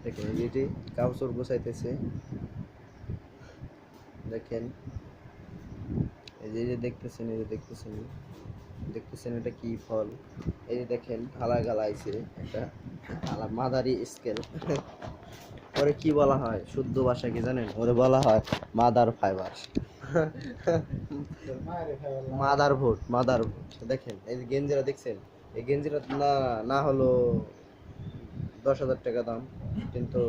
দেখেন এটি কাপড় গোছাইতেছে। দেখেন এই যে দেখতেছেন, এই যে দেখতেছেন, দেখতেছেন এটা কি ফল। এই যে দেখেন হালা গালাইছে একটা হালা মাদারি স্কেল। ওরে কি বলা হয় শুদ্ধ ভাষা কি জানেন? ওরে বলা হয় mother fibre. Mother vote, mother vote. দেখেন এই যে গেঞ্জিরা দেখছেন, এই গেঞ্জিটা না না হলো 10,000 টাকা দাম, কিন্তু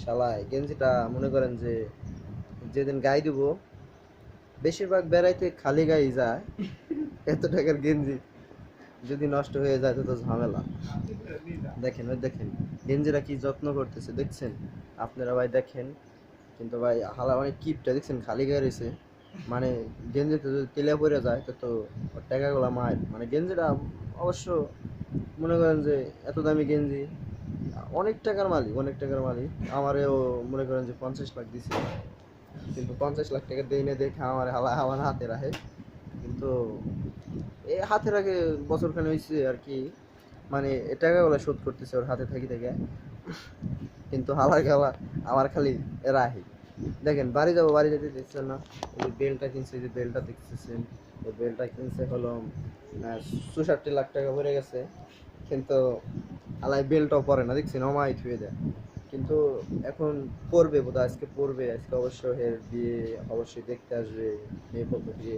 শালায় গেঞ্জিটা মনে করেন যে যেদিন গায়ে দিব বেশিরভাগ বেড়াইতে খালি গায়ে যায়, এত টাকার গেঞ্জি যদি নষ্ট হয়ে যায় তো ঝামেলা। দেখেন ওই দেখেন গেঞ্জিরা কি যত্ন করতেছে দেখছেন আপনারা ভাই দেখেন। কিন্তু ভাই হালা অনেক কিপটা দেখছেন খালি গায়ে রয়েছে, মানে গেঞ্জিতে যদি তেলে পড়ে যায় তো ওর টাকাগুলো মায়ের। মানে গেঞ্জিটা অবশ্য মনে করেন যে এত দামি গেঞ্জি, অনেক টাকার মালিক, অনেক টাকার মালিক। আমারেও মনে করেন যে 50 লাখ দিছে, কিন্তু 50 লাখ টাকা দেই না দেখে আমার হালা আমার হাতে রাখে। কিন্তু এই হাতে রাখে বছরখানে হয়েছে আর কি, মানে এ টাকাগুলো শোধ করতেছে ওর হাতে থাকি থেকে। কিন্তু হালার খেলা আমার খালি রাহি। দেখেন বাড়ি যাবো, বাড়ি যেতে দিচ্ছেন না। এই যে বেলটা কিনছে, এই যে বেলটা দেখতেছেন, এই বেলটা কিনছে হলো 64 লাখ টাকা পড়ে গেছে। কিন্তু আলাই বেলটাও পরে না দেখছেন, অমাই থুয়ে দেয়। কিন্তু এখন পড়বে বোধহয়, আজকে পড়বে, আজকে অবশ্য এর বিয়ে অবশ্যই দেখতে আসবে, মেয়ে পক্ষ বিয়ে।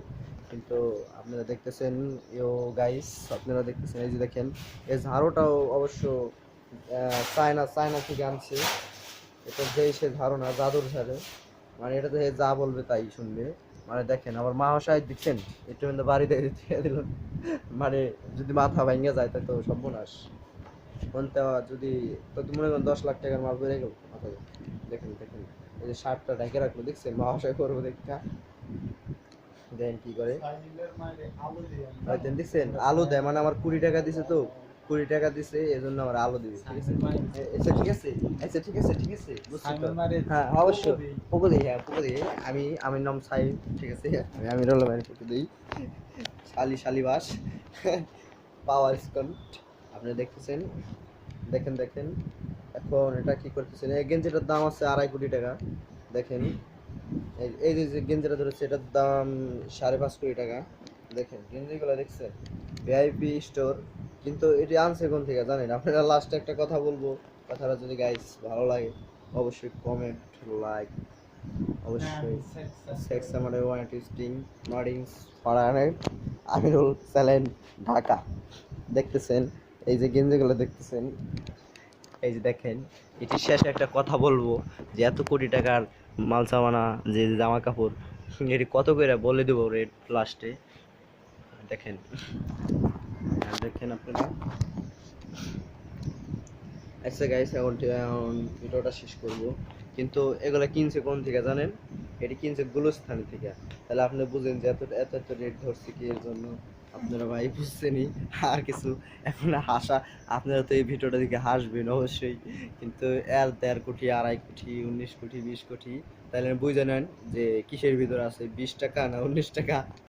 কিন্তু আপনারা দেখতেছেন ইয়ো গাইস, আপনারা দেখতেছেন এই যে দেখেন এই ঝাড়ুটাও অবশ্য চায়না চায়না থেকে আনছে। এটা যে সে ধারণা জাদুর ঝাড়ু, মানে এটা তো যা বলবে তাই শুনবে। মানে দেখেন আমার মা সাহেব দিচ্ছেন একটু কিন্তু বাড়িতে দিল, মানে যদি মাথা ভাঙে যায় তাই তো সর্বনাশ। কোনটা যদি তো মনে করেন 10 লাখ টাকার মাল বেড়ে গেল মাথায়। দেখেন দেখেন এই যে শার্টটা ঢেকে রাখলো দেখছেন মহাশয় করবো দেখা। দেখেন কি করে দেখছেন আলু দেয়, মানে আমার 20 টাকা দিছে তো, 20 টাকা দিছে এজন্য আমার আলু দিবে। ঠিক আছে আচ্ছা ঠিক আছে, আচ্ছা ঠিক আছে ঠিক আছে বুঝছি তো। হ্যাঁ অবশ্যই পুকো দিই, হ্যাঁ পুকো দিই। আমি নাম সাই, ঠিক আছে আমি রোল মারি পুকো দিই। শালি শালি বাস পাওয়ার স্কন আপনি দেখতেছেন। দেখেন দেখেন এখন এটা কি করতেছেন, এই গেঞ্জিটার দাম আছে 2.5 কোটি টাকা। দেখেন এই যে গেঞ্জিটা ধরেছে এটার দাম 5.5 কোটি টাকা। দেখেন গেঞ্জিগুলো দেখছেন ভিআইপি স্টোর। কিন্তু এটি আনছে কোন থেকে জানেন আপনারা? লাস্টে একটা কথা বলবো, কথাটা যদি গাইস ভালো লাগে অবশ্যই কমেন্ট, লাইক, অবশ্যই সেক্স আমাদের ওয়ান টিস্টিং নডিংস ফরানের আমিরুল স্যালেন ঢাকা। দেখতেছেন এই যে গেঞ্জিগুলো দেখতেছেন, এই যে দেখেন এটি শেষে একটা কথা বলবো যে এত কোটি টাকার মাল সামানা যে জামা কাপড় এটি কত করে বলে দেবো রেট লাস্টে। দেখেন দেখেন আপনারা। আচ্ছা গাইস এখন ভিডিওটা শেষ করব। কিন্তু এগুলা কিনছে কোন থেকে জানেন? এটি কিনছে গুলস্থানি থেকে। তাহলে আপনি বুঝেন যে এত এত এত রেট ধরছে কি এর জন্য। আপনারা ভাই বুঝছেনই আর কিছু এখন হাসা, আপনারা তো এই ভিডিওটা দেখে হাসবেন অবশ্যই। কিন্তু এর 1.5 কোটি 2.5 কোটি 19 কোটি 20 কোটি, তাহলে বুঝে নেন যে কিসের ভিতরে আছে 20 টাকা না 19 টাকা।